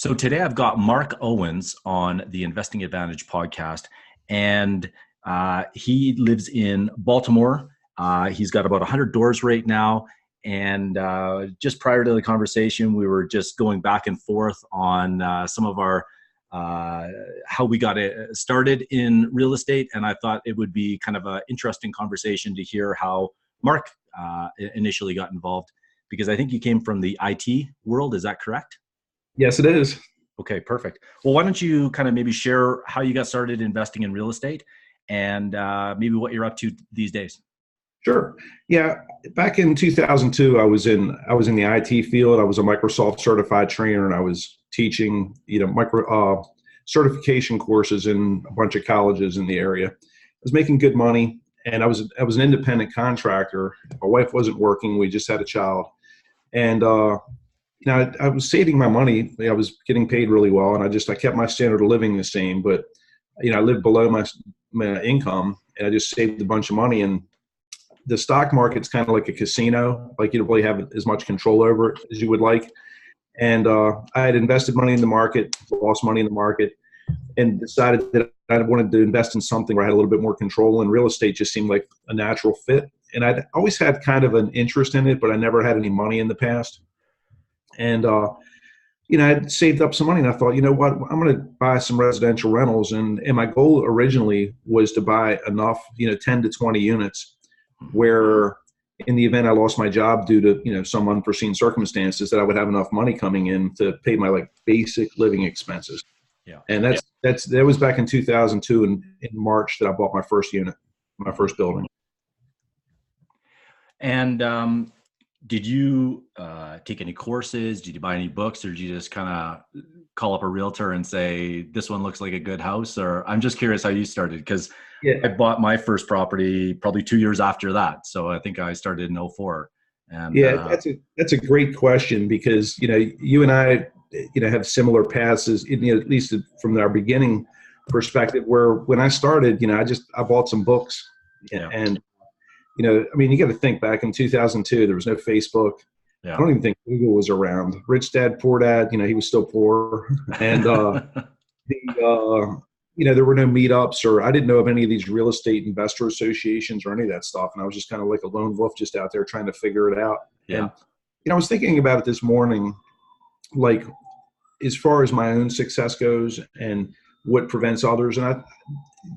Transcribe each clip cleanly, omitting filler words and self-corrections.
So today I've got Mark Owens on the Investing Advantage podcast, and he lives in Baltimore. He's got about 100 doors right now. And just prior to the conversation, we were just going back and forth on some of our how we got it started in real estate. And I thought it would be kind of an interesting conversation to hear how Mark initially got involved, because I think you came from the IT world. Is that correct? Yes, it is. Okay, perfect. Well, why don't you kind of maybe share how you got started investing in real estate and maybe what you're up to these days? Sure. Yeah. Back in 2002, I was in the IT field. I was a Microsoft certified trainer, and I was teaching, certification courses in a bunch of colleges in the area. I was making good money, and I was an independent contractor. My wife wasn't working. We just had a child, and I was saving my money. I was getting paid really well, and I kept my standard of living the same. But I lived below my income, and I just saved a bunch of money. And the stock market's kind of like a casino. Like, you don't really have as much control over it as you would like. And I had invested money in the market, lost money in the market, and decided that I wanted to invest in something where I had a little bit more control. And real estate just seemed like a natural fit. And I'd always had kind of an interest in it, but I never had any money in the past. And I'd saved up some money, and I thought, you know what, I'm going to buy some residential rentals. And my goal originally was to buy enough, 10 to 20 units, where in the event I lost my job due to, some unforeseen circumstances, that I would have enough money coming in to pay my basic living expenses. Yeah. And that was back in 2002 in March that I bought my first unit, my first building. And did you take any courses? Did you buy any books, or did you just kind of call up a realtor and say, this one looks like a good house? Or I'm just curious how you started, because I bought my first property probably 2 years after that. So I think I started in 2004. And that's a great question, because, you and I, have similar paths, as, at least from our beginning perspective, where when I started, I bought some books. Yeah. And you got to think, back in 2002, there was no Facebook. Yeah. I don't even think Google was around. Rich Dad, Poor Dad, he was still poor. And there were no meetups, or I didn't know of any of these real estate investor associations or any of that stuff. And I was just kind of like a lone wolf, just out there trying to figure it out. Yeah. And I was thinking about it this morning, like, as far as my own success goes and what prevents others. And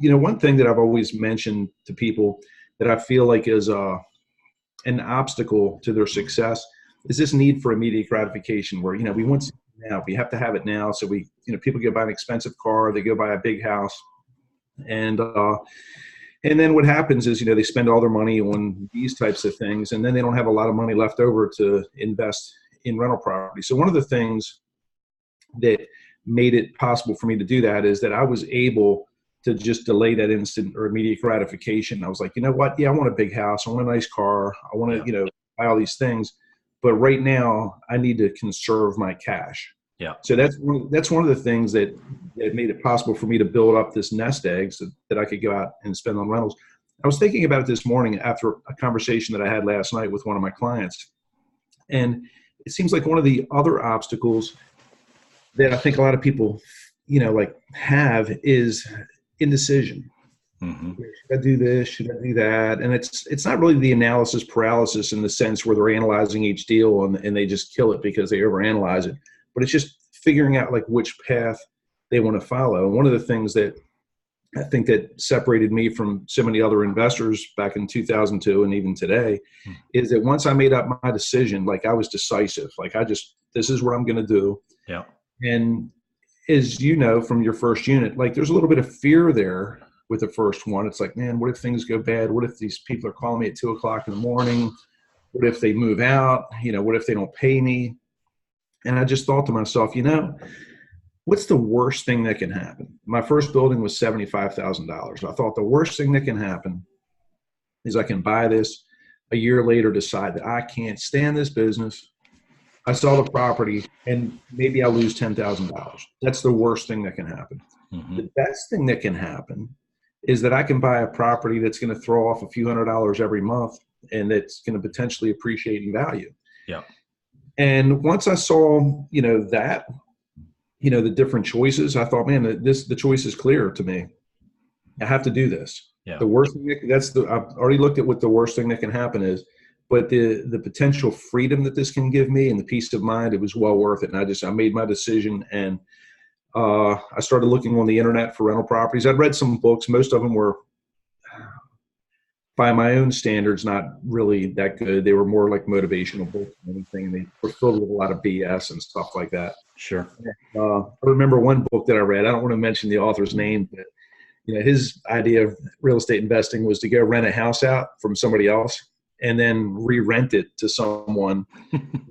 one thing that I've always mentioned to people that I feel like is an obstacle to their success is this need for immediate gratification, where, we want something now, we have to have it now. So people go buy an expensive car, they go buy a big house. And then what happens is, they spend all their money on these types of things, and then they don't have a lot of money left over to invest in rental property. So one of the things that made it possible for me to do that is that I was able to just delay that instant or immediate gratification. I was like, you know what? Yeah, I want a big house. I want a nice car. I want to, buy all these things. But right now I need to conserve my cash. Yeah. So that's one of the things that made it possible for me to build up this nest egg so that I could go out and spend on rentals. I was thinking about it this morning after a conversation that I had last night with one of my clients. And it seems like one of the other obstacles that I think a lot of people, have is indecision. Mm-hmm. Should I do this? Should I do that? And it's not really the analysis paralysis in the sense where they're analyzing each deal and they just kill it because they overanalyze it. But it's just figuring out which path they want to follow. And one of the things that I think that separated me from so many other investors back in 2002 and even today is that once I made up my decision, I was decisive. This is what I'm going to do. Yeah. And as you know, from your first unit, there's a little bit of fear there with the first one. It's like, man, what if things go bad? What if these people are calling me at 2:00 in the morning? What if they move out? What if they don't pay me? And I just thought to myself, what's the worst thing that can happen? My first building was $75,000. I thought the worst thing that can happen is I can buy this a year later, decide that I can't stand this business. I sell the property and maybe I lose $10,000. That's the worst thing that can happen. Mm-hmm. The best thing that can happen is that I can buy a property that's going to throw off a few $100s every month, and that's going to potentially appreciate in value. Yeah. And once I saw, that, the different choices, I thought, man, the choice is clear to me. I have to do this. Yeah. The worst thing I've already looked at what the worst thing that can happen is, but the potential freedom that this can give me and the peace of mind, it was well worth it. And I made my decision, and I started looking on the internet for rental properties. I'd read some books. Most of them were, by my own standards, not really that good. They were more like motivational books and everything. And they were filled with a lot of BS and stuff like that. Sure. I remember one book that I read. I don't want to mention the author's name, but his idea of real estate investing was to go rent a house out from somebody else and then re-rent it to someone,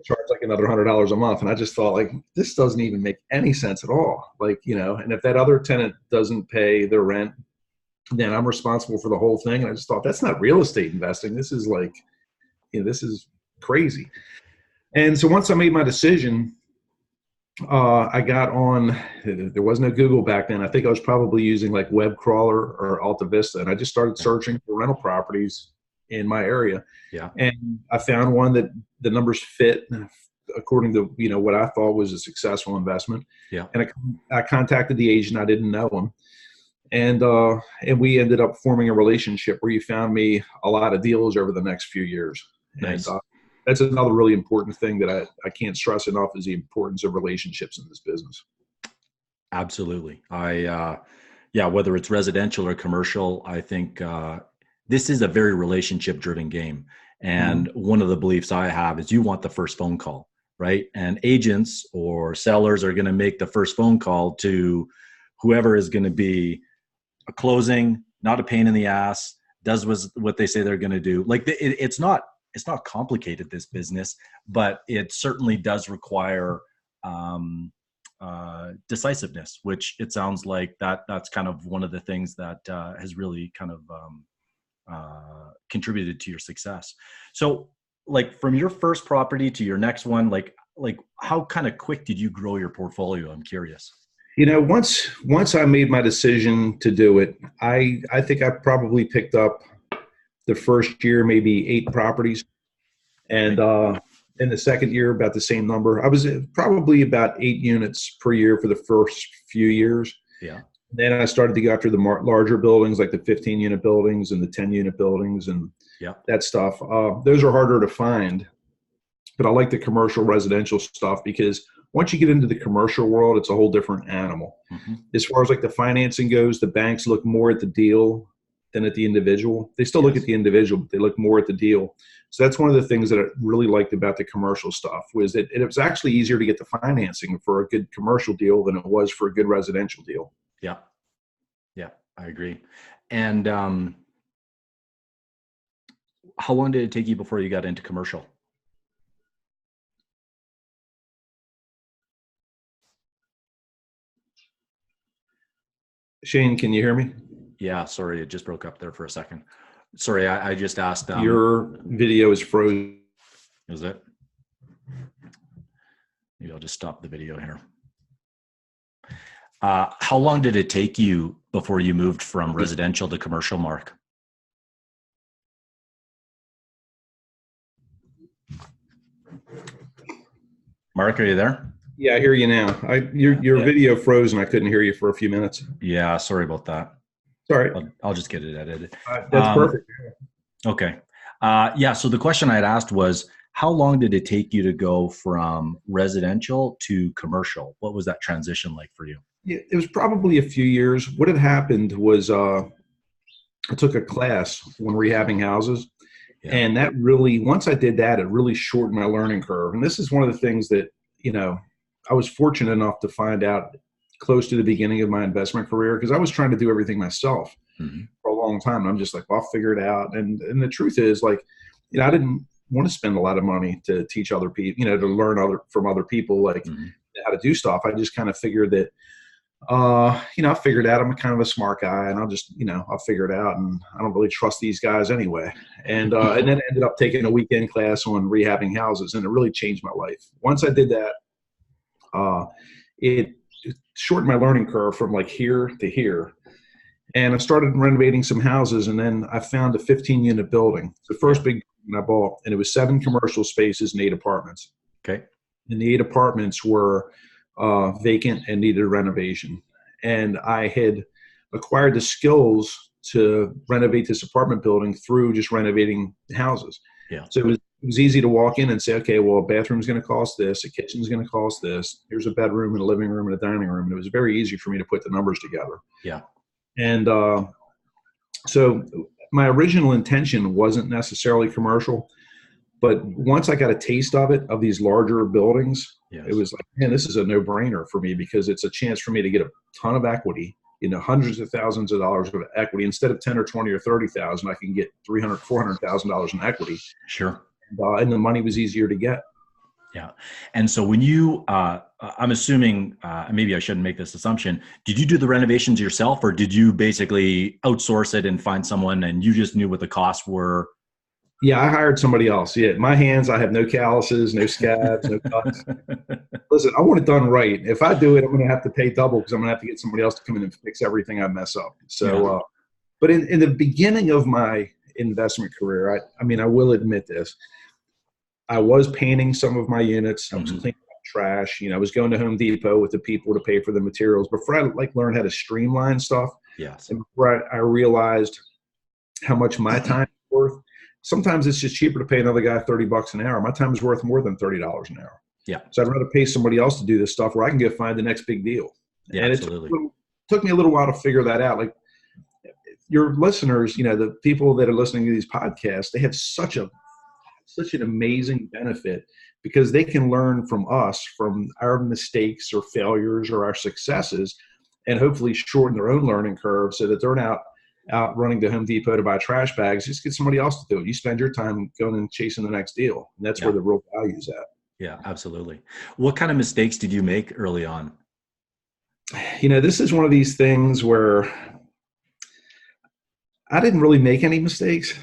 charge like another $100 a month. And I just thought, like, this doesn't even make any sense at all. Like, and if that other tenant doesn't pay their rent, then I'm responsible for the whole thing. And I just thought, that's not real estate investing. This is like, this is crazy. And so once I made my decision, I got on, there was no Google back then. I think I was probably using like Web Crawler or Alta Vista. And I just started searching for rental properties in my area. Yeah. And I found one that the numbers fit according to, what I thought was a successful investment. Yeah. And I contacted the agent. I didn't know him. And we ended up forming a relationship where he found me a lot of deals over the next few years. Nice. And that's another really important thing that I can't stress enough, is the importance of relationships in this business. Absolutely. Whether it's residential or commercial, I think this is a very relationship driven game. And one of the beliefs I have is you want the first phone call, right? And agents or sellers are going to make the first phone call to whoever is going to be a closing, not a pain in the ass, does what they say they're going to do. Like it's not complicated, this business, but it certainly does require decisiveness, which it sounds like that's kind of one of the things that has really kind of contributed to your success. So like from your first property to your next one, like how kind of quick did you grow your portfolio? I'm curious. Once I made my decision to do it, I think I probably picked up the first year, maybe 8 properties. And in the second year, about the same number. I was probably about 8 units per year for the first few years. Yeah. Then I started to go after the larger buildings, like the 15-unit buildings and the 10-unit buildings and that stuff. Those are harder to find, but I like the commercial residential stuff because once you get into the commercial world, it's a whole different animal. Mm-hmm. As far as like the financing goes, the banks look more at the deal than at the individual. They still look at the individual, but they look more at the deal. So that's one of the things that I really liked about the commercial stuff, was that it was actually easier to get the financing for a good commercial deal than it was for a good residential deal. Yeah. Yeah, I agree. And how long did it take you before you got into commercial? Shane, can you hear me? Yeah, sorry, it just broke up there for a second. Sorry, I just asked. Your video is frozen. Is it? Maybe I'll just stop the video here. How long did it take you before you moved from residential to commercial, Mark? Mark, are you there? Yeah, I hear you now. Your video froze and I couldn't hear you for a few minutes. Yeah, sorry about that. Sorry. I'll just get it edited. That's perfect. Okay. So the question I had asked was, how long did it take you to go from residential to commercial? What was that transition like for you? Yeah, it was probably a few years. What had happened was I took a class when rehabbing houses. Yeah. And that really, once I did that, it really shortened my learning curve. And this is one of the things that, I was fortunate enough to find out close to the beginning of my investment career, because I was trying to do everything myself for a long time. And I'm just like, well, I'll figure it out. And the truth is, like, I didn't want to spend a lot of money to teach other people, to learn from other people, like how to do stuff. I just kind of figured that, I figured out I'm kind of a smart guy, and I'll just, I'll figure it out. And I don't really trust these guys anyway. And then I ended up taking a weekend class on rehabbing houses, and it really changed my life. Once I did that, it shortened my learning curve from like here to here. And I started renovating some houses, and then I found a 15-unit building, the first big building I bought, and it was 7 commercial spaces and 8 apartments. Okay. And the 8 apartments were vacant and needed a renovation. And I had acquired the skills to renovate this apartment building through just renovating houses. Yeah. So it was easy to walk in and say, okay, well, a bathroom's going to cost this, a kitchen's going to cost this, here's a bedroom and a living room and a dining room. And it was very easy for me to put the numbers together. Yeah. And so my original intention wasn't necessarily commercial, but once I got a taste of it, of these larger buildings, Yes. It was like, man, this is a no-brainer for me because it's a chance for me to get a ton of equity, hundreds of thousands of dollars of equity. Instead of 10 or 20 or 30,000, I can get $300,000, $400,000 in equity. Sure. And the money was easier to get. Yeah. And so when you, I'm assuming, maybe I shouldn't make this assumption, did you do the renovations yourself, or did you basically outsource it and find someone and you just knew what the costs were? Yeah, I hired somebody else. Yeah, my hands, I have no calluses, no scabs, no cuts. Listen, I want it done right. If I do it, I'm going to have to pay double because I'm going to have to get somebody else to come in and fix everything I mess up. So, but in the beginning of my investment career, I mean, I will admit this. I was painting some of my units. I was cleaning up trash. I was going to Home Depot with the people to pay for the materials. Before I learned how to streamline stuff, yes, and before I realized how much my time is worth. Sometimes it's just cheaper to pay another guy $30 an hour. My time is worth more than $30 an hour. Yeah. So I'd rather pay somebody else to do this stuff where I can go find the next big deal. Yeah, and absolutely. It took me a little while to figure that out. Like your listeners, the people that are listening to these podcasts, they have such an amazing benefit because they can learn from us, from our mistakes or failures or our successes, and hopefully shorten their own learning curve so that they're not out running to Home Depot to buy trash bags. Just get somebody else to do it. You spend your time going and chasing the next deal. And that's where the real value is at. Yeah, absolutely. What kind of mistakes did you make early on? This is one of these things where I didn't really make any mistakes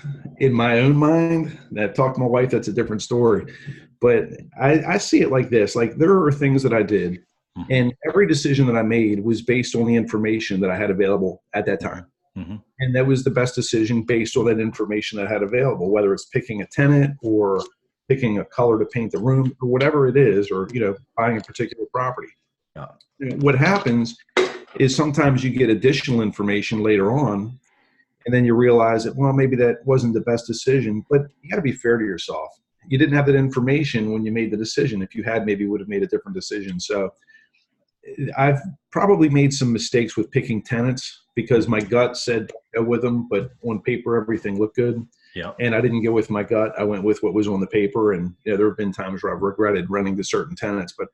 in my own mind. I've talked to my wife, that's a different story. But I see it like this. Like there are things that I did, and every decision that I made was based on the information that I had available at that time. Mm-hmm. And that was the best decision based on that information that I had available, whether it's picking a tenant or picking a color to paint the room or whatever it is, or, buying a particular property. Yeah. What happens is sometimes you get additional information later on, and then you realize that, well, maybe that wasn't the best decision, but you got to be fair to yourself. You didn't have that information when you made the decision. If you had, maybe you would have made a different decision. So I've probably made some mistakes with picking tenants because my gut said go with them, but on paper, everything looked good. Yeah. And I didn't go with my gut. I went with what was on the paper. And there have been times where I've regretted renting to certain tenants, but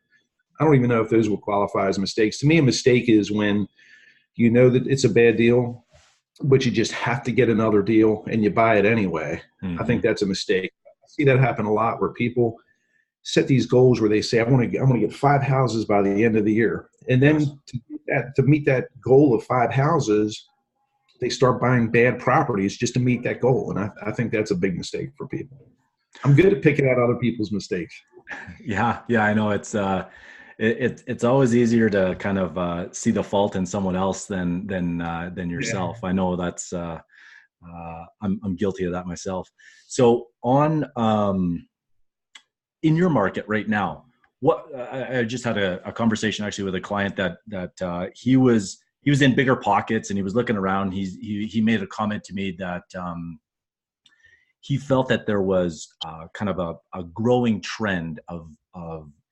I don't even know if those will qualify as mistakes. To me, a mistake is when you know that it's a bad deal, but you just have to get another deal and you buy it anyway. Mm-hmm. I think that's a mistake. I see that happen a lot where people set these goals where they say, I want to get 5 houses by the end of the year. And then to meet that goal of 5 houses, they start buying bad properties just to meet that goal. And I think that's a big mistake for people. I'm good at picking out other people's mistakes. Yeah. I know it's always easier to kind of see the fault in someone else than yourself. Yeah. I know that's I'm guilty of that myself. So in your market right now, I just had a conversation actually with a client that he was in bigger pockets and he was looking around. He made a comment to me that he felt that there was kind of a growing trend of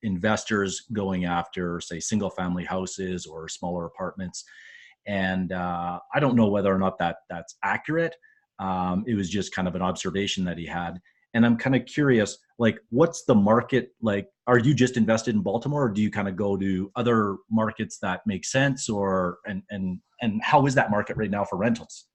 investors going after, say, single family houses or smaller apartments. And I don't know whether or not that's accurate. It was just kind of an observation that he had. And I'm kind of curious, like, what's the market like? Are you just invested in Baltimore, or do you kind of go to other markets that make sense, and how is that market right now for rentals?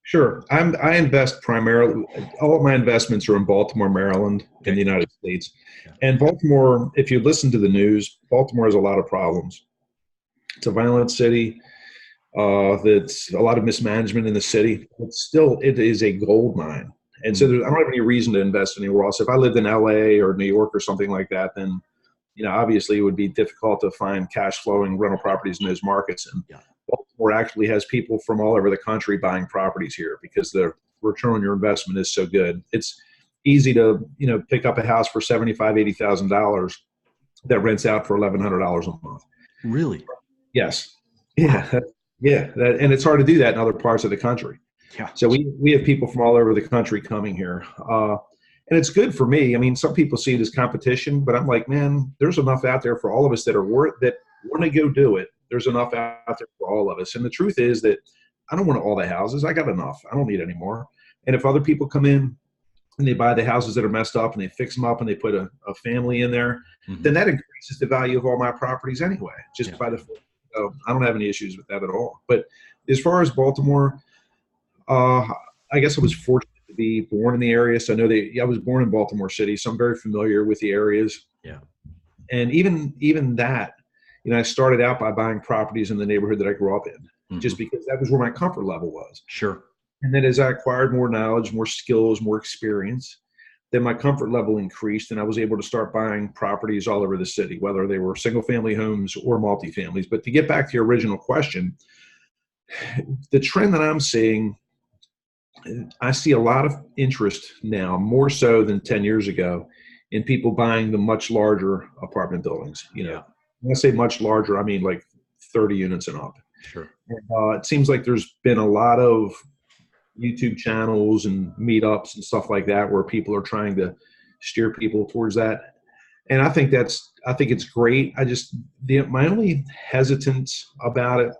Sure. I invest primarily, all of my investments are in Baltimore, Maryland, in the United States. Yeah. And Baltimore, if you listen to the news, Baltimore has a lot of problems. It's a violent city. That's a lot of mismanagement in the city. But still, it is a gold mine. And so I don't have any reason to invest anywhere else. If I lived in LA or New York or something like that, then, obviously it would be difficult to find cash flowing rental properties in those markets. And Baltimore actually has people from all over the country buying properties here because the return on your investment is so good. It's easy to, pick up a house for $75,000, $80,000 that rents out for $1,100 a month. Really? Yes. Wow. Yeah. Yeah. And it's hard to do that in other parts of the country. Yeah. So we have people from all over the country coming here. And it's good for me. I mean, some people see it as competition, but I'm like, man, there's enough out there for all of us that want to go do it. There's enough out there for all of us. And the truth is that I don't want all the houses. I got enough. I don't need any more. And if other people come in and they buy the houses that are messed up and they fix them up and they put a family in there, then that increases the value of all my properties anyway, just by default. So I don't have any issues with that at all. But as far as Baltimore, I guess I was fortunate to be born in the area. So I know I was born in Baltimore City, so I'm very familiar with the areas. Yeah. And even that, I started out by buying properties in the neighborhood that I grew up in, just because that was where my comfort level was. Sure. And then as I acquired more knowledge, more skills, more experience, then my comfort level increased, and I was able to start buying properties all over the city, whether they were single family homes or multifamilies. But to get back to your original question, the trend that I'm seeing, I see a lot of interest now, more so than 10 years ago, in people buying the much larger apartment buildings. When I say much larger, I mean like 30 units and up. Sure. It seems like there's been a lot of YouTube channels and meetups and stuff like that where people are trying to steer people towards that. And I think it's great. My only hesitance about it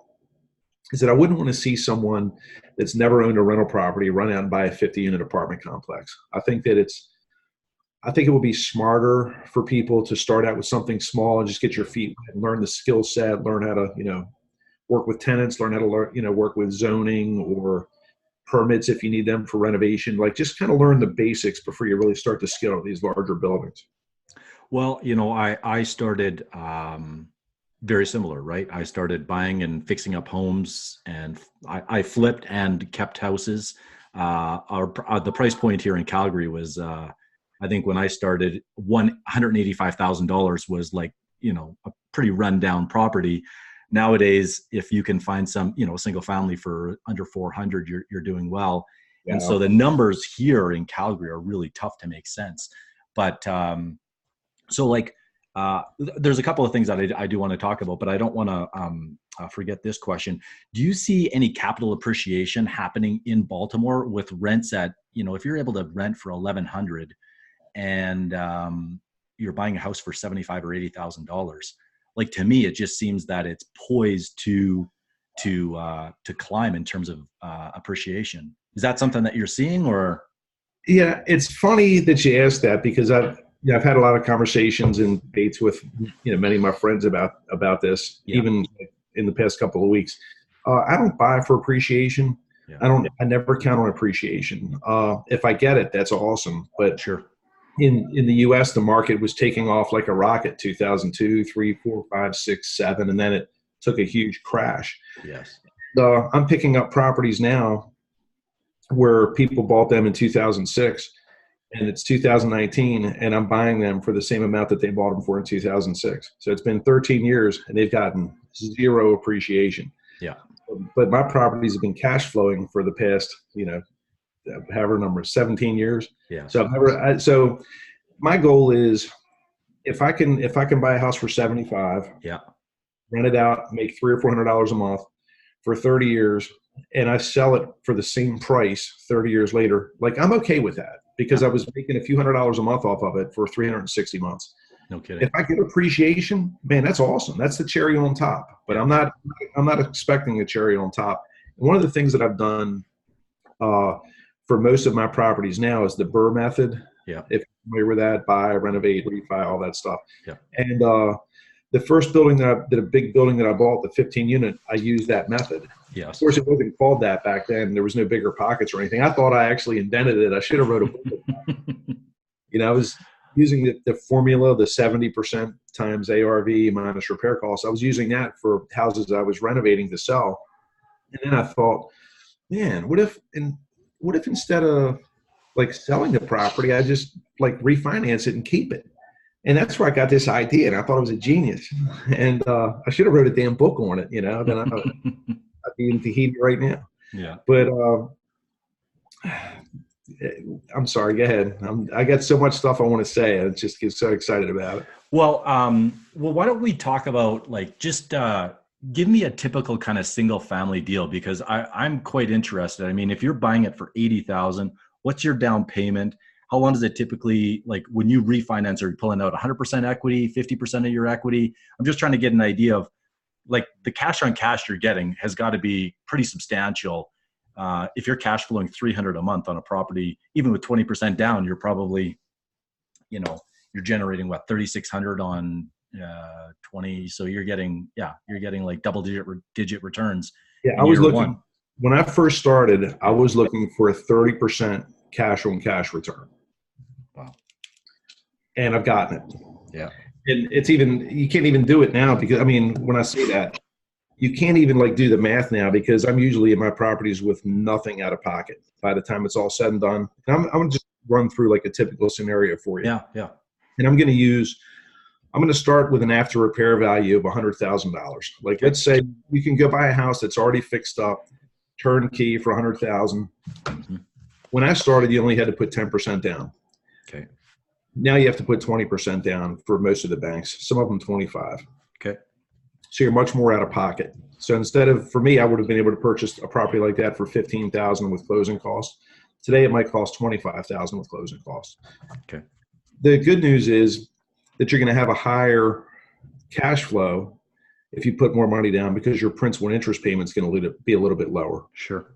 is that I wouldn't want to see someone that's never owned a rental property run out and buy a 50-unit apartment complex. I think it would be smarter for people to start out with something small and just get your feet wet and learn the skill set, learn how to, work with tenants, learn how to work with zoning or permits if you need them for renovation. Like, just kind of learn the basics before you really start to scale these larger buildings. Well, I started very similar, right? I started buying and fixing up homes, and I flipped and kept houses. The price point here in Calgary was, I think when I started, $185,000 was like, a pretty rundown property. Nowadays, if you can find some, single family for under 400, you're doing well. Yeah. And so the numbers here in Calgary are really tough to make sense. But there's a couple of things that I do want to talk about, but I don't want to forget this question. Do you see any capital appreciation happening in Baltimore with rents at, if you're able to rent for $1,100 and you're buying a house for $75,000 or $80,000? Like, to me, it just seems that it's poised to climb in terms of appreciation. Is that something that you're seeing, or? Yeah, it's funny that you asked that, because I've had a lot of conversations and debates with many of my friends about this, even in the past couple of weeks. I don't buy for appreciation. Yeah. I never count on appreciation. If I get it, that's awesome. But sure. In the U.S., the market was taking off like a rocket, 2002, 3, 4, 5, 6, 7, and then it took a huge crash. Yes. I'm picking up properties now where people bought them in 2006, and it's 2019, and I'm buying them for the same amount that they bought them for in 2006. So it's been 13 years, and they've gotten zero appreciation. Yeah. But my properties have been cash flowing for the past, however number, 17 years. Yeah. So my goal is, if I can buy a house for 75, rent it out, make $300 or $400 a month for 30 years, and I sell it for the same price 30 years later, like, I'm okay with that, because I was making a few $100s a month off of it for 360 months. No kidding. If I get appreciation, man, that's awesome. That's the cherry on top. But I'm not expecting a cherry on top. And one of the things that I've done for most of my properties now is the BRRRR method. Yeah. If you're familiar with that, buy, renovate, refi, all that stuff. Yeah. And the first building a big building that I bought, the 15 unit, I used that method. Yes. Of course, it wasn't called that back then. There was no bigger pockets or anything. I thought I actually invented it. I should have wrote a book. I was using the formula, the 70% times ARV minus repair costs. I was using that for houses I was renovating to sell. And then I thought, man, what if instead of like selling the property, I just like refinance it and keep it? And that's where I got this idea, and I thought it was a genius. And I should have wrote a damn book on it, then I'd be in Tahiti right now. Yeah. But I'm sorry, go ahead. I got so much stuff I want to say. I just get so excited about it. Well, why don't we talk about like just give me a typical kind of single family deal because I'm quite interested. I mean, if you're buying it for 80,000, what's your down payment? How long does it typically like when you refinance? Are you pulling out 100% equity, 50% of your equity? I'm just trying to get an idea of like the cash on cash you're getting has got to be pretty substantial. If you're cash flowing 300 a month on a property, even with 20% down, you're probably, you know, you're generating what 3,600 on 20. So you're getting like digit returns Yeah, I in was year one. looking when I first started. I was looking for a 30% cash on cash return, Wow. and I've gotten it. Yeah. And it's even you can't even do it now because I mean, when I say that, you can't even like do the math now because I'm usually in my properties with nothing out of pocket by the time it's all said and done. And I'm gonna just run through like a typical scenario for you, Yeah. Yeah. and I'm going to start with an after repair value of $100,000. Like, Okay. let's say you can go buy a house that's already fixed up, turnkey for 100,000. Mm-hmm. When I started, you only had to put 10% down. Okay. Now you have to put 20% down for most of the banks. Some of them 25. Okay. So you're much more out of pocket. So instead of, for me, I would have been able to purchase a property like that for 15,000 with closing costs. Today it might cost 25,000 with closing costs. Okay. The good news is that you're going to have a higher cash flow if you put more money down because your principal and interest payment is going to be a little bit lower. Sure.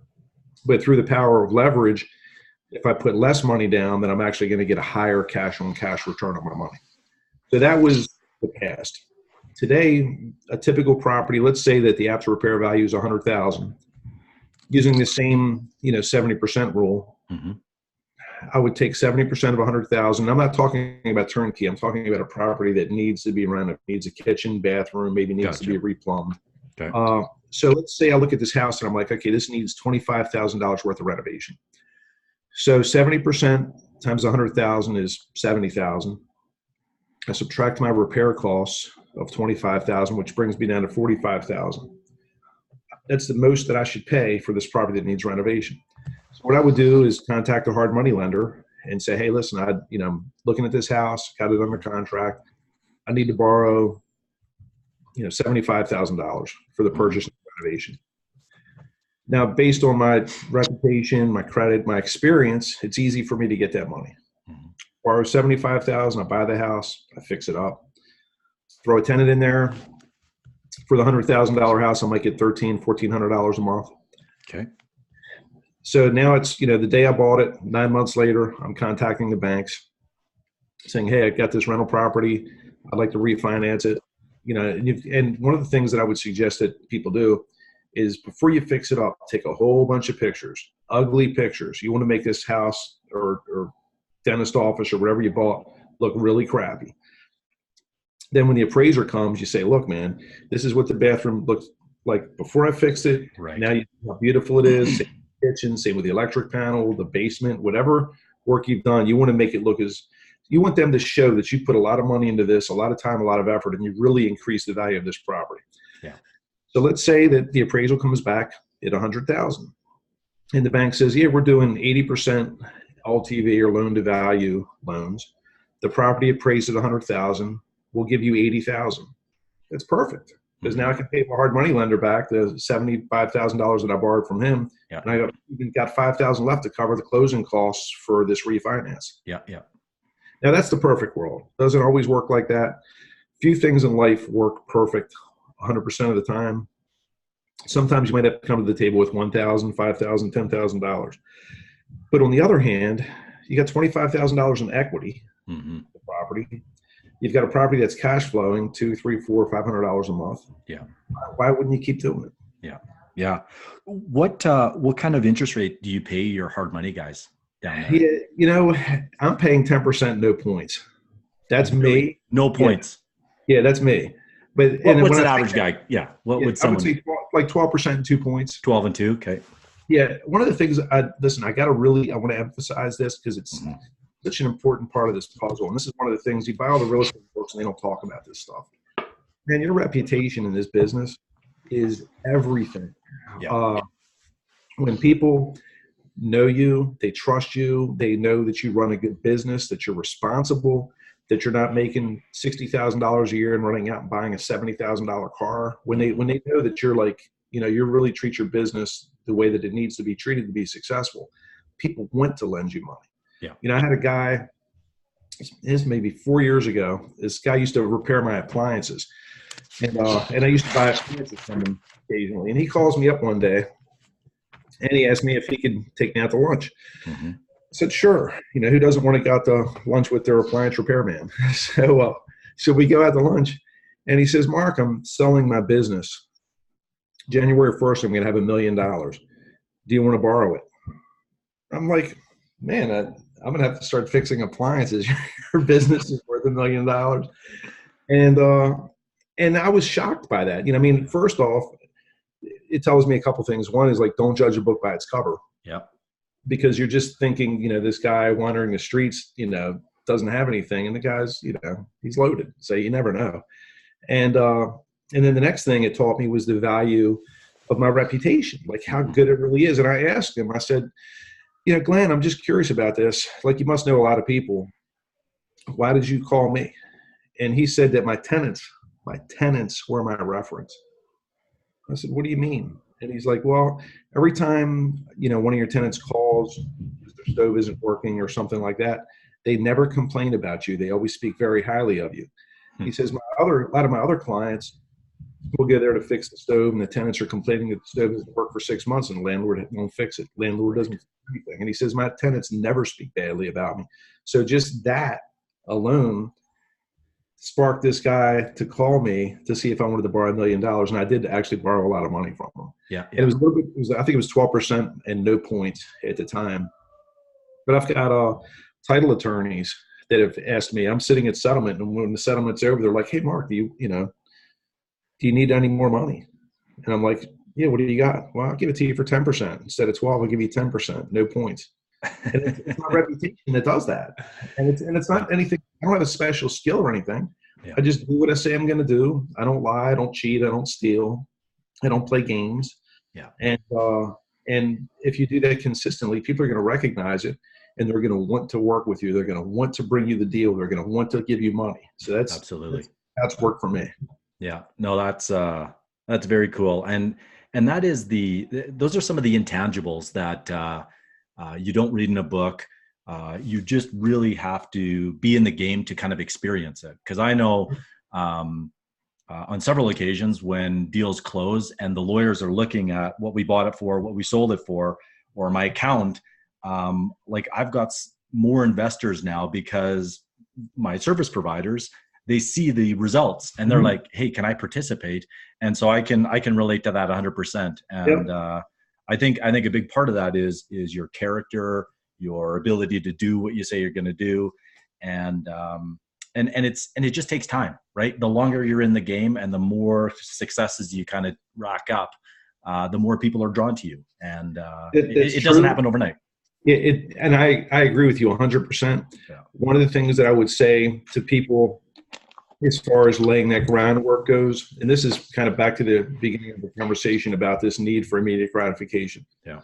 But through the power of leverage, if I put less money down, then I'm actually going to get a higher cash on cash return on my money. So that was the past. Today, a typical property, let's say that the after repair value is 100,000, using the same 70% rule. Mm-hmm. I would take 70% of 100,000. I'm not talking about turnkey. I'm talking about a property that needs to be renovated, needs a kitchen, bathroom, maybe needs to be replumbed. Okay. So let's say I look at this house and I'm like, okay, this needs $25,000 worth of renovation. So 70% times 100,000 is 70,000. I subtract my repair costs of 25,000, which brings me down to 45,000. That's the most that I should pay for this property that needs renovation. So what I would do is contact a hard money lender and say, hey, listen, I'm looking at this house, got it under contract. I need to borrow, $75,000 for the purchase and renovation. Now, based on my reputation, my credit, my experience, it's easy for me to get that money. Mm-hmm. Borrow 75,000, I buy the house, I fix it up, throw a tenant in there. For the $100,000 house, I might get $1,400 a month. Okay. So now it's, the day I bought it, 9 months later, I'm contacting the banks saying, hey, I got this rental property. I'd like to refinance it. And one of the things that I would suggest that people do is before you fix it up, take a whole bunch of pictures, ugly pictures. You want to make this house or dentist office or whatever you bought look really crappy. Then when the appraiser comes, you say, look, man, this is what the bathroom looks like before I fixed it. Right. Now you know how beautiful it is. Same with the kitchen, same with the electric panel, the basement, whatever work you've done, you want to make it look you want them to show that you put a lot of money into this, a lot of time, a lot of effort, and you really increase the value of this property. Yeah. So let's say that the appraisal comes back at 100,000 and the bank says, yeah, we're doing 80% LTV or loan to value loans. The property appraised at 100,000. We'll give you 80,000. That's perfect because now I can pay my hard money lender back the $75,000 that I borrowed from him, and I got 5,000 left to cover the closing costs for this refinance. Yeah, yeah. Now that's the perfect world. Doesn't always work like that. Few things in life work perfect 100% of the time. Sometimes you might have to come to the table with $1,000, $5,000, $10,000. But on the other hand, you got $25,000 in equity in the property. You've got a property that's cash flowing $200, $300, $400, $500 a month. Yeah. Why wouldn't you keep doing it? Yeah. Yeah. What kind of interest rate do you pay your hard money guys down there? Yeah, I'm paying 10%, no points. That's really? me. No points. Yeah, that's me. But what's an average guy? Yeah. What would someone? I would say like 12% and 2 points. 12 and 2. Okay. Yeah. One of the things I want to emphasize this because it's such an important part of this puzzle. And this is one of the things you buy all the real estate books and they don't talk about this stuff. Man, your reputation in this business is everything. Yeah. When people know you, they trust you, they know that you run a good business, that you're responsible, that you're not making $60,000 a year and running out and buying a $70,000 car. When they know that you're like, you really treat your business the way that it needs to be treated to be successful, people want to lend you money. Yeah. I had a guy, this maybe 4 years ago. This guy used to repair my appliances, and I used to buy appliances from him occasionally. And he calls me up one day, and he asked me if he could take me out to lunch. Mm-hmm. I said, sure. Who doesn't want to go out to lunch with their appliance repairman? So we go out to lunch, and he says, Mark, I'm selling my business. January 1st, I'm going to have $1 million. Do you want to borrow it? I'm like, man, I'm going to have to start fixing appliances. Your business is worth $1 million. And I was shocked by that. First off, it tells me a couple things. One is like, don't judge a book by its cover. Yeah. Because you're just thinking, this guy wandering the streets, doesn't have anything. And the guy's, he's loaded. So you never know. And then the next thing it taught me was the value of my reputation, like how good it really is. And I asked him, I said, Glenn, I'm just curious about this. Like, you must know a lot of people. Why did you call me? And he said that my tenants were my reference. I said, what do you mean? And he's like, well, every time, one of your tenants calls, their stove isn't working or something like that, they never complain about you. They always speak very highly of you. He says, a lot of my other clients will go there to fix the stove, and the tenants are complaining that the stove doesn't work for 6 months, and the landlord won't fix it. Landlord doesn't do anything. And he says, my tenants never speak badly about me. So just that alone sparked this guy to call me to see if I wanted to borrow $1 million. And I did actually borrow a lot of money from him. Yeah. And it was a little bit, I think it was 12% and no points at the time. But I've got title attorneys that have asked me, I'm sitting at settlement, and when the settlement's over, they're like, hey, Mark, do you need any more money? And I'm like, yeah, what do you got? Well, I'll give it to you for 10%. Instead of 12, I'll give you 10%, no points. And it's my reputation that does that. And it's not anything. I don't have a special skill or anything. Yeah. I just do what I say I'm going to do. I don't lie. I don't cheat. I don't steal. I don't play games. Yeah. And if you do that consistently, people are going to recognize it, and they're going to want to work with you. They're going to want to bring you the deal. They're going to want to give you money. So that's absolutely that's worked for me. Yeah. No, that's very cool. And that is those are some of the intangibles that you don't read in a book. You just really have to be in the game to kind of experience it. Because I know on several occasions when deals close and the lawyers are looking at what we bought it for, what we sold it for, or my account, like I've got more investors now because my service providers, they see the results and they're like, hey, can I participate? And so I can relate to that 100%. And yep. I think a big part of that is your character, your ability to do what you say you're going to do. And it just takes time, right? The longer you're in the game and the more successes you kind of rack up, the more people are drawn to you. And it doesn't happen overnight. And I agree with you 100%. Yeah. One of the things that I would say to people as far as laying that groundwork goes, and this is kind of back to the beginning of the conversation about this need for immediate gratification. Yeah.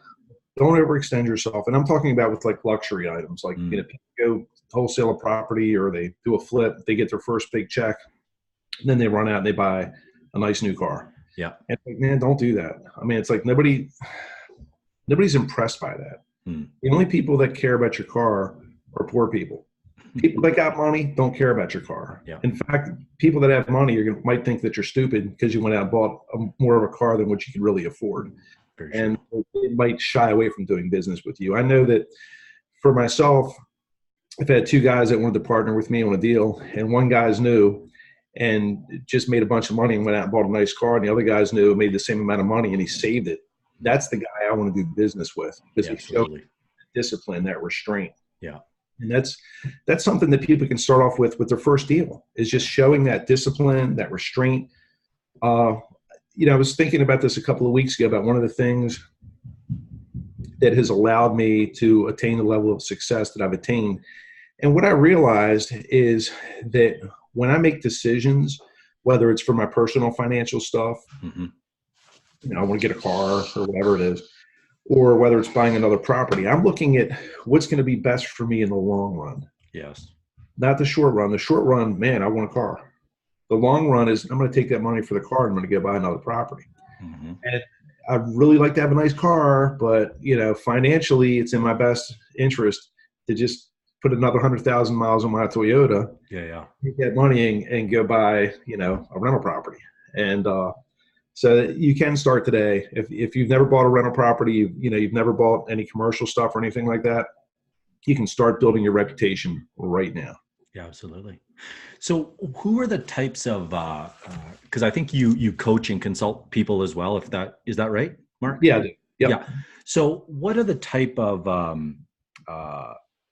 Don't overextend yourself. And I'm talking about with like luxury items, like people go wholesale a property or they do a flip, they get their first big check, and then they run out and they buy a nice new car. Yeah. And like, man, don't do that. I mean, it's like nobody's impressed by that. The only people that care about your car are poor people. People that got money don't care about your car. Yeah. In fact, people that have money might think that you're stupid because you went out and bought more of a car than what you could really afford. And it might shy away from doing business with you. I know that for myself, I've had two guys that wanted to partner with me on a deal, and one guy's new and just made a bunch of money and went out and bought a nice car, and the other guy's new and made the same amount of money and he saved it. That's the guy I want to do business with because he showed discipline, that restraint. Yeah. And that's something that people can start off with their first deal, is just showing that discipline, that restraint. I was thinking about this a couple of weeks ago about one of the things that has allowed me to attain the level of success that I've attained. And what I realized is that when I make decisions, whether it's for my personal financial stuff, I want to get a car or whatever it is, or whether it's buying another property, I'm looking at what's going to be best for me in the long run. Yes. not the short run. The short run, man, I want a car. The long run is I'm going to take that money for the car and I'm going to go buy another property. Mm-hmm. And I'd really like to have a nice car, but financially, it's in my best interest to just put another 100,000 miles on my Toyota, Yeah. take that money and go buy, a rental property. And so you can start today. If you've never bought a rental property, you've never bought any commercial stuff or anything like that, you can start building your reputation right now. Yeah, absolutely. So who are the types of, because I think you coach and consult people as well, is that right, Mark? Yeah, I do. Yep. Yeah. So what are the type of,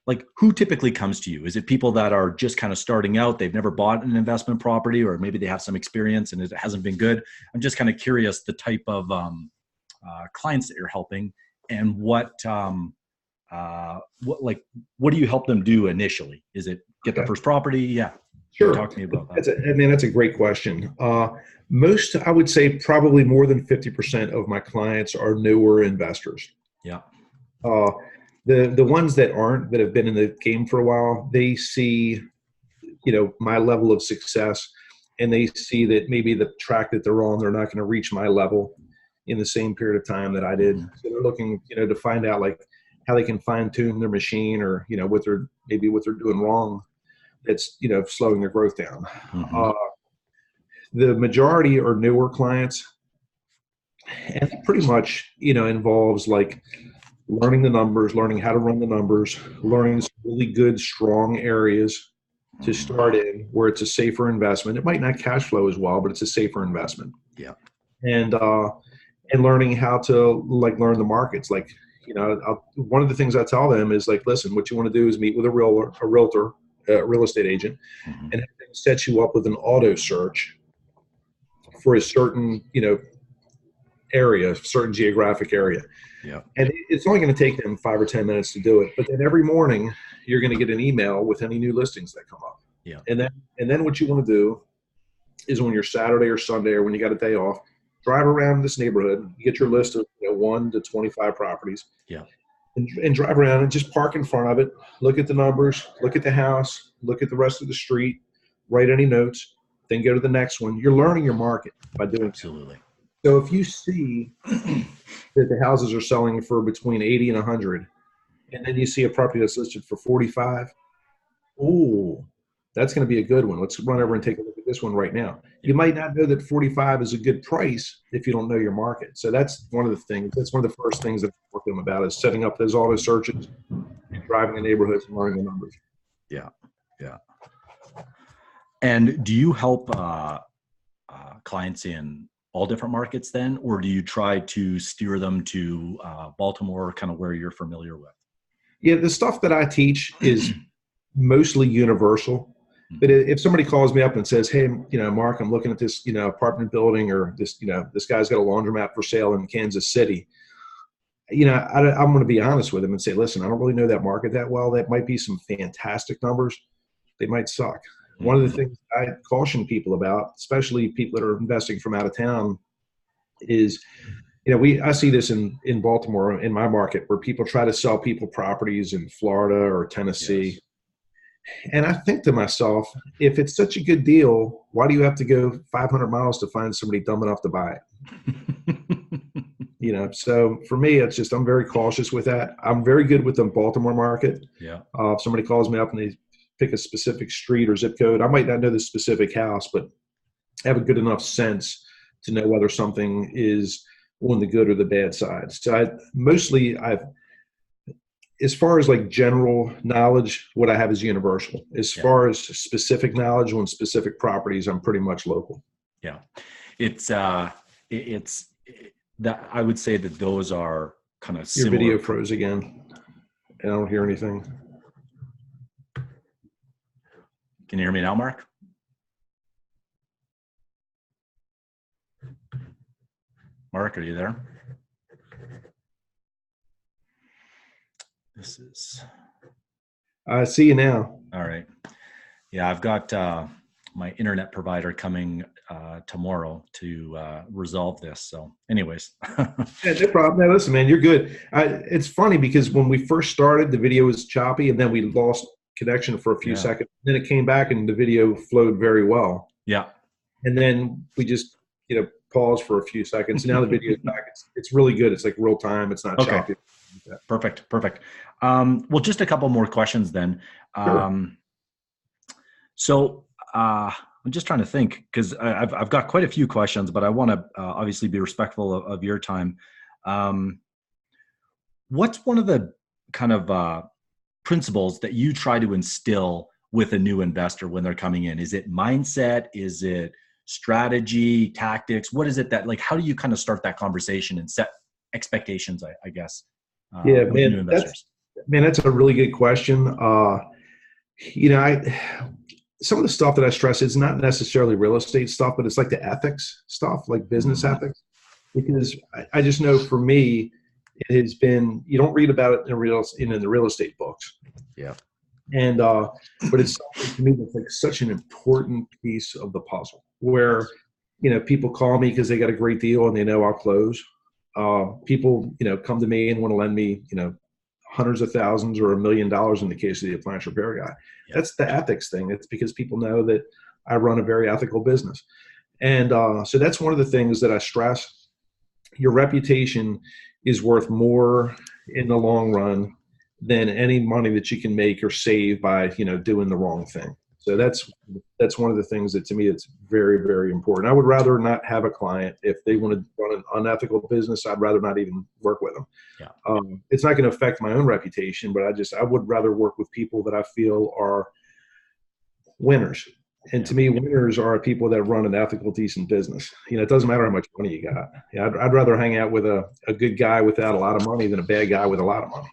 like who typically comes to you? Is it people that are just kind of starting out, they've never bought an investment property, or maybe they have some experience and it hasn't been good? I'm just kind of curious the type of clients that you're helping and what do you help them do initially? Is it get their first property? Yeah. Sure. Talk to me about that. That's a great question. Most, I would say probably more than 50% of my clients are newer investors. Yeah. The ones that aren't, that have been in the game for a while, they see, my level of success, and they see that maybe the track that they're on, they're not going to reach my level in the same period of time that I did. Mm-hmm. So they're looking, to find out like how they can fine tune their machine, or, what they're doing wrong that's, slowing their growth down. Mm-hmm. The majority are newer clients, and it pretty much, involves like learning the numbers, learning how to run the numbers, learning some really good, strong areas to start in where it's a safer investment. It might not cash flow as well, but it's a safer investment. Yeah. And learning how to learn the markets. Like, one of the things I tell them is like, listen, what you want to do is meet with a realtor, real estate agent, Mm-hmm. and set you up with an auto search for a certain, area, certain geographic area. Yeah. And it's only going to take them 5 or 10 minutes to do it. But then every morning you're going to get an email with any new listings that come up. Yeah. And then what you want to do is when you're Saturday or Sunday, or when you got a day off, drive around this neighborhood, get your list of 1 to 25 properties. Yeah. And drive around and just park in front of it, look at the numbers, look at the house, look at the rest of the street, write any notes, then go to the next one. You're learning your market by doing Absolutely. So if you see that the houses are selling for between 80 and 100, and then you see a property that's listed for 45, ooh, that's going to be a good one. Let's run over and take a look at this one right now. You might not know that 45 is a good price if you don't know your market. So that's one of the things. That's one of the first things that I work with them about, is setting up those auto searches and driving the neighborhoods and learning the numbers. Yeah. Yeah. And do you help clients in all different markets then, or do you try to steer them to Baltimore, kind of where you're familiar with? Yeah, the stuff that I teach is mostly universal. But if somebody calls me up and says, hey, Mark, I'm looking at this, apartment building, or this, this guy's got a laundromat for sale in Kansas City, I'm going to be honest with him and say, listen, I don't really know that market that well. That might be some fantastic numbers. They might suck. Mm-hmm. One of the things I caution people about, especially people that are investing from out of town, is, I see this in Baltimore, in my market, where people try to sell people properties in Florida or Tennessee. Yes. And I think to myself, if it's such a good deal, why do you have to go 500 miles to find somebody dumb enough to buy it? So for me, it's just, I'm very cautious with that. I'm very good with the Baltimore market. Yeah. If somebody calls me up and they pick a specific street or zip code, I might not know the specific house, but have a good enough sense to know whether something is on the good or the bad side. So as far as like general knowledge, what I have is universal. As far as specific knowledge on specific properties, I'm pretty much local. Yeah. It's that I would say that those are kind of similar. Your video froze again. I don't hear anything. Can you hear me now, Mark? Mark, are you there? This is. I see you now. All right. Yeah, I've got my internet provider coming tomorrow to resolve this. So anyways. Yeah, no problem. No, listen, man, you're good. It's funny because when we first started, the video was choppy, and then we lost connection for a few Yeah. seconds. Then it came back and the video flowed very well. Yeah. And then we just, paused for a few seconds. Now the video's back. It's really good. It's like real time. It's not Okay. choppy. Perfect. Well, just a couple more questions then. Sure. So I'm just trying to think, because I've got quite a few questions, but I want to obviously be respectful of your time. What's one of the kind of principles that you try to instill with a new investor when they're coming in? Is it mindset? Is it strategy, tactics? What is it that, like, how do you kind of start that conversation and set expectations, I guess, Yeah, with man, new investors? that's a really good question. Some of the stuff that I stress is not necessarily real estate stuff, but it's like the ethics stuff, like business ethics. Because I just know for me, it has been, you don't read about it in the real estate books. Yeah. And but it's something to me that's like such an important piece of the puzzle where, people call me because they got a great deal and they know I'll close. People, come to me and want to lend me, hundreds of thousands or $1 million in the case of the appliance repair guy. Yeah. That's the ethics thing. It's because people know that I run a very ethical business. And so that's one of the things that I stress. Your reputation is worth more in the long run than any money that you can make or save by, doing the wrong thing. So that's one of the things that to me, it's very, very important. I would rather not have a client if they want to run an unethical business. I'd rather not even work with them. Yeah. It's not going to affect my own reputation, but I would rather work with people that I feel are winners. And to me, winners are people that run an ethical, decent business. It doesn't matter how much money you got. I'd rather hang out with a good guy without a lot of money than a bad guy with a lot of money.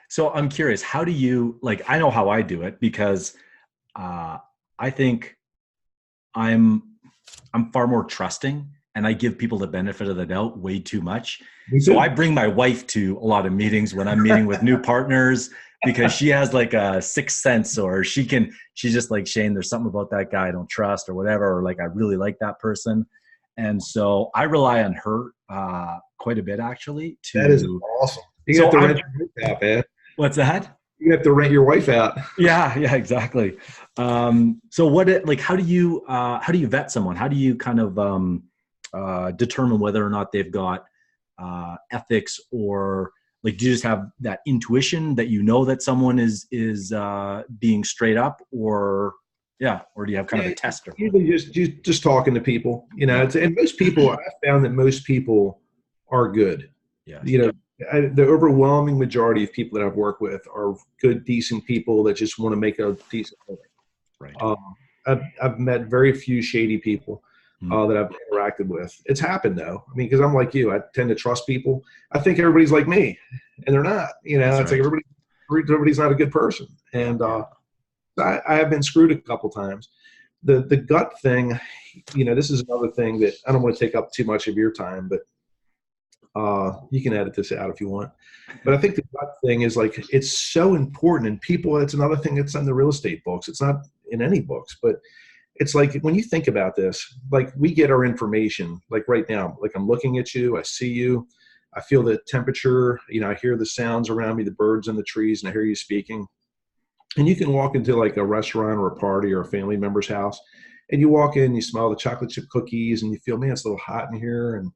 So I'm curious, how do you, like, I know how I do it, because I think I'm far more trusting, and I give people the benefit of the doubt way too much. So I bring my wife to a lot of meetings when I'm meeting with new partners, because she has like a sixth sense, or she's just like, Shane, there's something about that guy I don't trust, or whatever, or like, I really like that person. And so I rely on her quite a bit, actually. That is awesome. You have to rent your wife out, man. What's that? You have to rent your wife out. Yeah, exactly. So how do you vet someone? How do you kind of determine whether or not they've got ethics, or like, do you just have that intuition that that someone is being straight up, or do you have kind of a tester? Usually just talking to people, and most people, I found that most people are good. Yeah. The overwhelming majority of people that I've worked with are good, decent people that just want to make a decent living. Right. I've met very few shady people that I've interacted with. It's happened though. I mean, because I'm like you, I tend to trust people. I think everybody's like me, and they're not. It's like everybody's not a good person, and I have been screwed a couple times. The gut thing, this is another thing that I don't want to take up too much of your time, but you can edit this out if you want. But I think the gut thing is like, it's so important, and people, it's another thing that's in the real estate books. It's not in any books, but it's like, when you think about this, like, we get our information, like right now, like, I'm looking at you, I see you, I feel the temperature, I hear the sounds around me, the birds in the trees, and I hear you speaking. And you can walk into like a restaurant or a party or a family member's house, and you walk in, you smell the chocolate chip cookies, and you feel, man, it's a little hot in here. And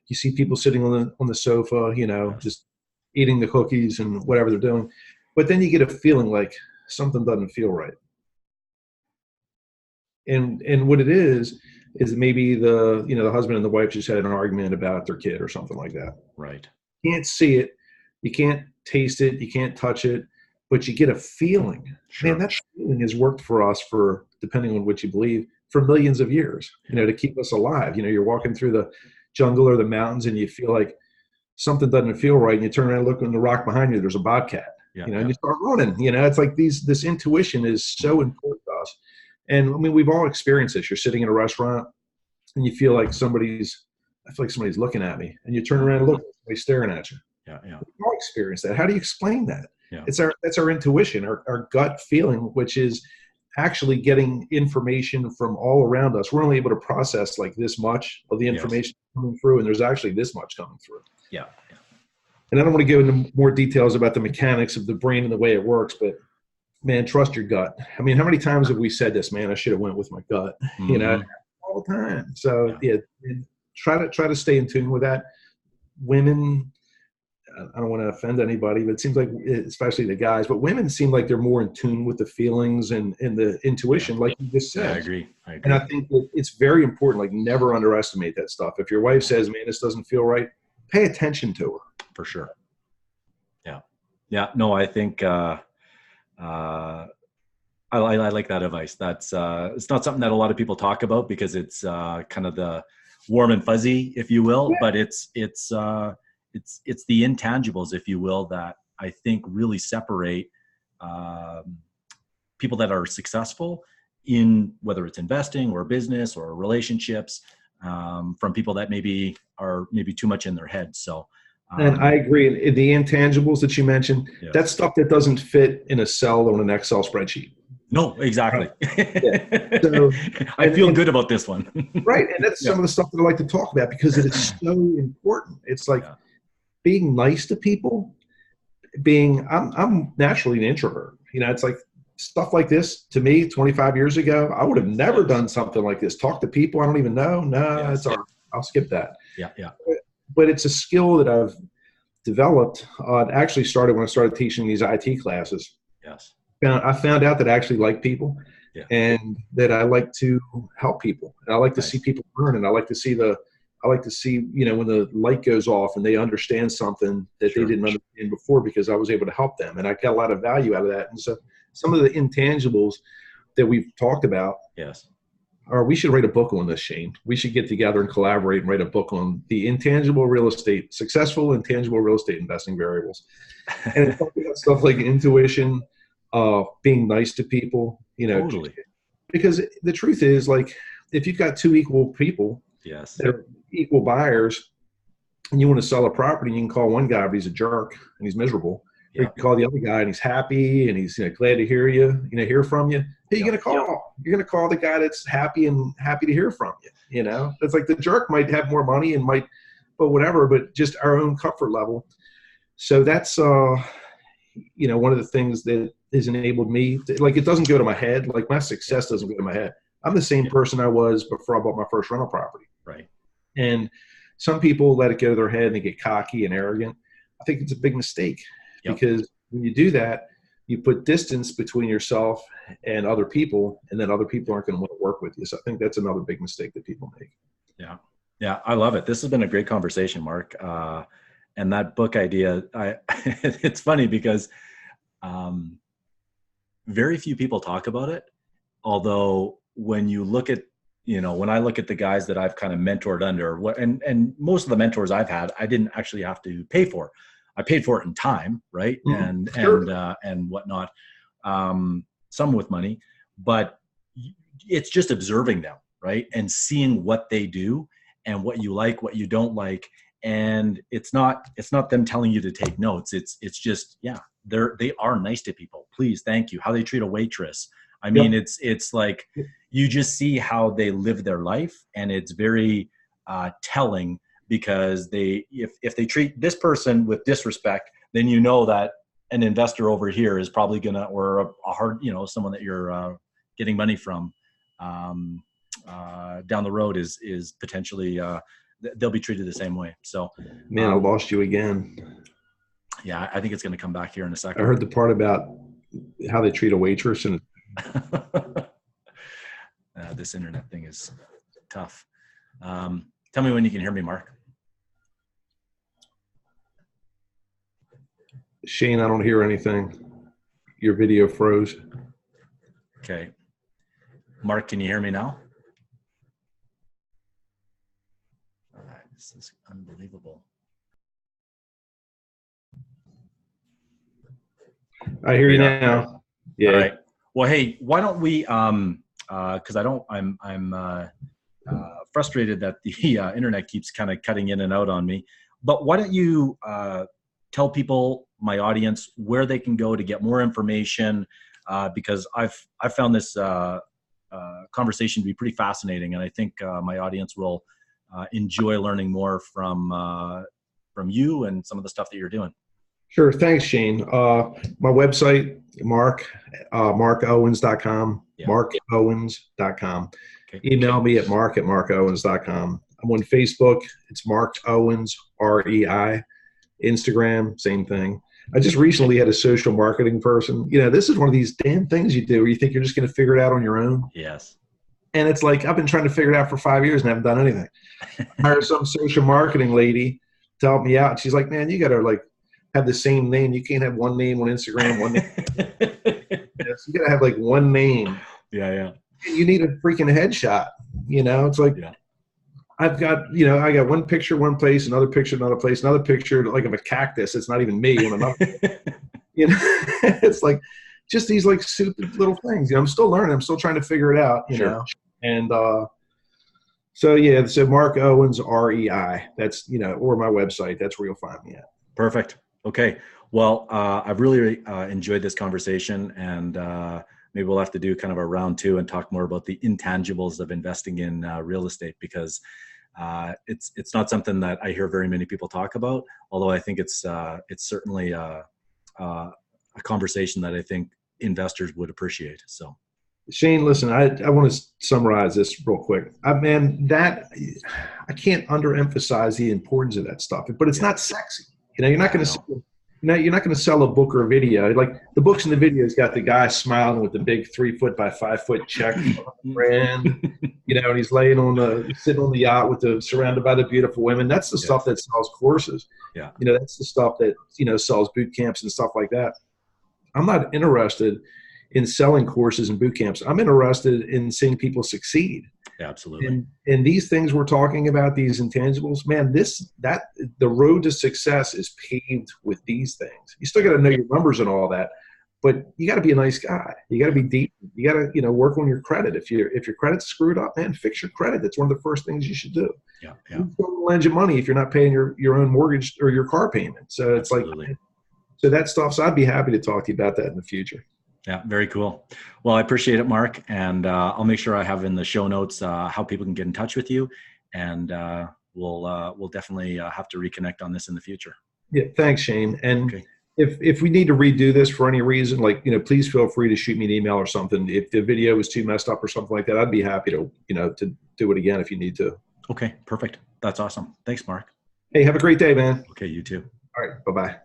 you see people sitting on the sofa, just eating the cookies and whatever they're doing. But then you get a feeling like something doesn't feel right. And what it is maybe the husband and the wife just had an argument about their kid or something like that. Right. You can't see it, you can't taste it, you can't touch it, but you get a feeling. Sure. Man, that feeling has worked for us for, depending on what you believe, for millions of years, to keep us alive. You're walking through the jungle or the mountains, and you feel like something doesn't feel right, and you turn around and look on the rock behind you, there's a bobcat, and you start running. It's like this intuition is so important to us. And I mean, we've all experienced this. You're sitting in a restaurant and you feel like somebody's looking at me, and you turn around and look, somebody's staring at you. We've all experienced that. How do you explain that? That's our intuition, our gut feeling, which is actually getting information from all around us. We're only able to process like this much of the information coming through, and there's actually this much coming through. And I don't want to go into more details about the mechanics of the brain and the way it works, but man, trust your gut. I mean, how many times have we said this, man? I should have went with my gut, you know, Mm-hmm. all the time. So Yeah. yeah, try to stay in tune with that. Women, I don't want to offend anybody, but it seems like, especially the guys, but women seem like they're more in tune with the feelings and the Yeah. intuition, like you just Yeah, I said. agree. I And I agree. think that it's very important, like never underestimate that stuff. If your wife says, man, this doesn't feel right, pay attention to her. For sure. Yeah. Yeah. No, I think, uh, I like that advice. That's it's not something that a lot of people talk about because it's kind of the warm and fuzzy, if you will. Yeah. But it's the intangibles, if you will, that I think really separate um, people that are successful in whether it's investing or business or relationships from people that maybe are maybe too much in their head. So And I um, agree. The intangibles that you mentioned, yes. that's stuff that doesn't fit in a cell on an Excel spreadsheet. No, exactly. Yeah. So, I feel and good about this one. right, and that's some Yeah. of the stuff that I like to talk about because it is so important. It's like Yeah. being nice to people. I'm naturally an introvert. You know, it's like stuff like this to me 25 years ago. I would have never Yes. done something like this. Talk to people I don't even know. No, it's Yes. all right. I'll skip that. Yeah. Yeah. But it's a skill that I've developed. It actually started when I started teaching these IT classes. Yes. I found out that I actually like people Yeah. and that I like to help people. And I like to see Nice. people learn, and I like to see, you know, when the light goes off and they understand something that they Sure. didn't understand before because I was able to help them. And I got a lot of value out of that. And so some of the intangibles that we've talked about Yes. are, we should write a book on this, Shane. We should get together and collaborate and write a book on the intangible real estate, successful intangible real estate investing variables. And it's talking about stuff like intuition, being nice to people, you know, Totally. because the truth is, like, if you've got two equal people Yes. that are equal buyers and you want to sell a property, you can call one guy, but he's a jerk and he's miserable. Or you Yeah. can call the other guy and he's happy and he's, you know, glad to hear from you. Who are you Yeah. going to call? You're going to call the guy that's happy to hear from you. You know, it's like the jerk might have more money and might, but whatever, but just our own comfort level. So that's, you know, one of the things that has enabled me to, like, it doesn't go to my head. Like, my success doesn't go to my head. I'm the same Yeah. person I was before I bought my first rental property. Right. And some people let it go to their head and they get cocky and arrogant. I think it's a big mistake Yep. because when you do that, you put distance between yourself and other people, and then other people aren't going to want to work with you. So I think that's another big mistake that people make. Yeah. Yeah. I love it. This has been a great conversation, Mark. And that book idea, it's funny because very few people talk about it. Although when you look at, you know, when I look at the guys that I've kind of mentored under, and most of the mentors I've had, I didn't actually have to pay for. I paid for it in time, right? Mm-hmm. Sure. And whatnot. Some with money, but it's just observing them, right? And seeing what they do and what you like, what you don't like. And it's not them telling you to take notes. It's just, yeah, they are nice to people. Please, thank you. How they treat a waitress. I mean, Yep. it's like you just see how they live their life, and it's very telling because if they treat this person with disrespect, then you know that an investor over here is probably gonna, or a hard, you know, someone that you're getting money from down the road is potentially they'll be treated the same way. So, Man, I lost you again. yeah, I think it's going to come back here in a I second. heard the part about how they treat a waitress. And this internet thing is tough. Tell me when you can hear me, Mark. Shane, I don't hear anything. Your video froze. Okay. Mark, can you hear me now? This is unbelievable. I hear you now. Yeah. All right. Well, hey, why don't we, because I'm frustrated that the internet keeps kind of cutting in and out on me, but why don't you tell people, my audience, where they can go to get more information, because I've found this conversation to be pretty fascinating, and I think my audience will enjoy learning more from you and some of the stuff that you're doing. Sure. Thanks, Shane. My website, markowens.com, Yeah. markowens.com. Okay. Email me at markowens.com. I'm on Facebook. It's Mark Owens, REI. Instagram, same thing. I just recently had a social marketing person. This is one of these damn things you do where you think you're just going to figure it out on your own. Yes. And it's like, I've been trying to figure it out for 5 years and haven't done anything. I hired some social marketing lady to help me out. She's like, man, you got to have the same name. You can't have one name on Instagram, one name. So you got to have one name. Yeah. Yeah. And you need a freaking headshot. It's like, yeah. I've got, I got one picture one place, another picture another place, another picture of a cactus. It's not even me. It's like just these stupid little things. I'm still learning. I'm still trying to figure it out, you know. And so Mark Owens, REI. That's, or my website. That's where you'll find me at. Perfect. Okay. Well, I've really enjoyed this conversation, and maybe we'll have to do kind of a round 2 and talk more about the intangibles of investing in real estate, because it's not something that I hear very many people talk about. Although I think it's certainly a conversation that I think investors would appreciate. So, Shane, listen, I want to summarize this real quick. I can't underemphasize the importance of that stuff, but it's not sexy. You're not going to. You're not going to sell a book or a video. Like the books and the videos got the guy smiling with the big 3 foot by 5 foot check brand, and he's sitting on the yacht surrounded by the beautiful women. That's the stuff that sells courses. Yeah. That's the stuff that, sells boot camps and stuff like that. I'm not interested in selling courses and boot camps. I'm interested in seeing people succeed. Yeah, absolutely. And these things we're talking about, these intangibles, man, the road to success is paved with these things. You still got to know your numbers and all that, but you got to be a nice guy. You got to be deep. You got to, work on your credit. If your credit's screwed up, man, fix your credit. That's one of the first things you should do. Yeah. You don't lend you money if you're not paying your own mortgage or your car payment. So it's so that stuff. So I'd be happy to talk to you about that in the future. Yeah, very cool. Well, I appreciate it, Mark. And I'll make sure I have in the show notes how people can get in touch with you. And we'll definitely have to reconnect on this in the future. Yeah, thanks, Shane. And if we need to redo this for any reason, please feel free to shoot me an email or something. If the video was too messed up or something like that, I'd be happy to, to do it again if you need to. Okay, perfect. That's awesome. Thanks, Mark. Hey, have a great day, man. Okay, you too. All right, bye-bye.